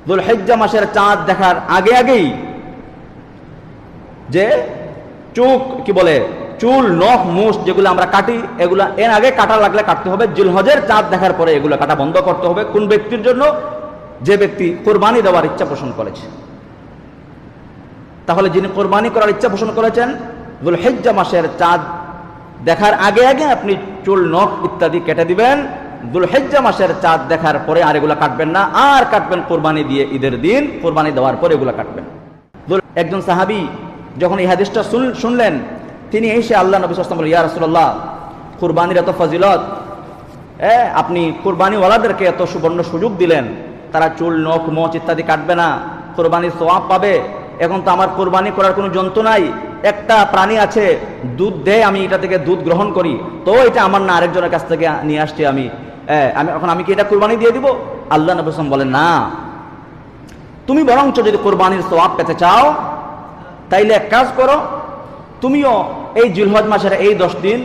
যুলহিজ্জা মাসের চাঁদ দেখার আগে আগেই যে চোখ কি বলে চুল নখ মুছ যেগুলো আমরা কাটি এগুলা এর আগে কাটা লাগলে কাটতে হবে। জিলহজের চাঁদ দেখার পরে এগুলো কাটা বন্ধ করতে হবে। কোন ব্যক্তির জন্য? যে ব্যক্তি কোরবানি দেওয়ার ইচ্ছা পোষণ করেছে। তাহলে যিনি কোরবানি করার ইচ্ছা পোষণ করেছেন যুলহিজ্জা মাসের চাঁদ দেখার আগে আগে আপনি চুল নখ ইত্যাদি কেটে দিবেন। যুলহিজ্জা মাসের চাঁদ দেখার পরে আর এগুলা কাটবেন না, আর কাটবেন কোরবানি দিয়ে ঈদের দিন, কোরবানি দেওয়ার পরে এগুলা কাটবেন। একজন সাহাবী যখন এই হাদিসটা শুনলেন, তিনি এসে আল্লাহ নবী সাল্লাল্লাহু আলাইহি ওয়াসাল্লাম বললেন, ইয়া রাসূলুল্লাহ, কুরবানির এত ফজিলত, আপনি কুরবানিওয়ালাদেরকে এত সুবর্ণ সুযোগ দিলেন, তারা চুল নখ মোচ ইত্যাদি কাটবে না, কুরবানির সওয়াব পাবে। এখন তো আমার কুরবানি করার কোনো যন্ত্র নাই, একটা প্রাণী আছে দুধ দেয়, আমি এটা থেকে দুধ গ্রহণ করি, তো এটা আমার না, আরেকজনের কাছ থেকে নিয়ে আসছি আমি এখন আমি কি এটা কুরবানি দিয়ে দিব? আল্লাহ নবী সাল্লাল্লাহু আলাইহি ওয়াসাল্লাম বলেন, না, তুমি বরঞ্চ যদি কুরবানির সওয়াব পেতে চাও তাইলে এক কাজ করো, তুমিও এই জিলহজ মাসের এই 10 দিন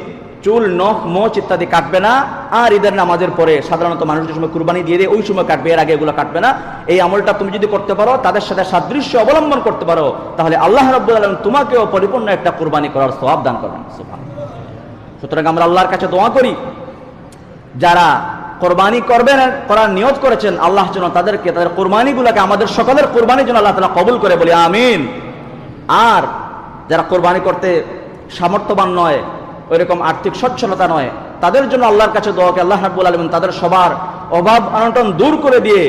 চুল নখ মোচ ইত্যাদি কাটবে না, আর ঈদের নামাজের পরে সাধারণত মানুষ যে সময় কুরবানি দিয়ে দেয় ওই সময় কাটবে, এর আগে এগুলো কাটবে না। এই আমলটা তুমি যদি করতে পারো, তাদের সাথে সাদৃশ্য অবলম্বন করতে পারো, তাহলে আল্লাহ রাব্বুল আলামিন তোমাকেও পরিপূর্ণ একটা কুরবানি করার সওয়াব দান করবেন। সুবহানাল্লাহ। সুতরাং আমরা আল্লাহর কাছে দোয়া করি, যারা কোরবানি করবেন করার নিয়ত করেছেন, আল্লাহ যেন তাদেরকে তাদের কোরবানিগুলোকে আমাদের সকলের কোরবানির জন্য আল্লাহ তাআলা কবুল করে, বলি আমিন। আর যারা কোরবানি করতে সামর্থ্যবান নয়, ওইরকম আর্থিক সচ্ছলতা নয়, তাদের জন্য আল্লাহর কাছে দোয়া কি আল্লাহ রাব্বুল আলামিন তাদের সবার অভাব অনটন দূর করে দিয়ে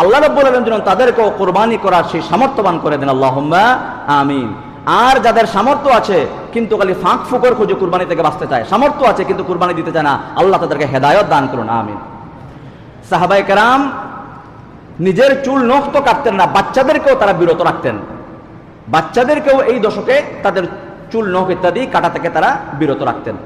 আল্লাহ রাব্বুল আলামিন যেন তাদেরকেও কোরবানি করার সেই সামর্থ্যবান করে দেন, আল্লাহুম্মা আমিন। আর যাদের সামর্থ্য আছে কিন্তু খালি ফাঁক ফুকর খুঁজে কুরবানি থেকে বাঁচতে চায়, সামর্থ্য আছে কিন্তু কুরবানি দিতে চায় না, আল্লাহ তাদেরকে হেদায়েত দান করুন, আমিন। সাহাবায়ে কেরাম নিজের চুল নখ তো কাটতেন না, বাচ্চাদেরকেও তারা বিরত রাখতেন, বাচ্চাদেরকেও এই দশকে তাদের চুল নখ ইত্যাদি কাটা থেকে তারা বিরত রাখতেন।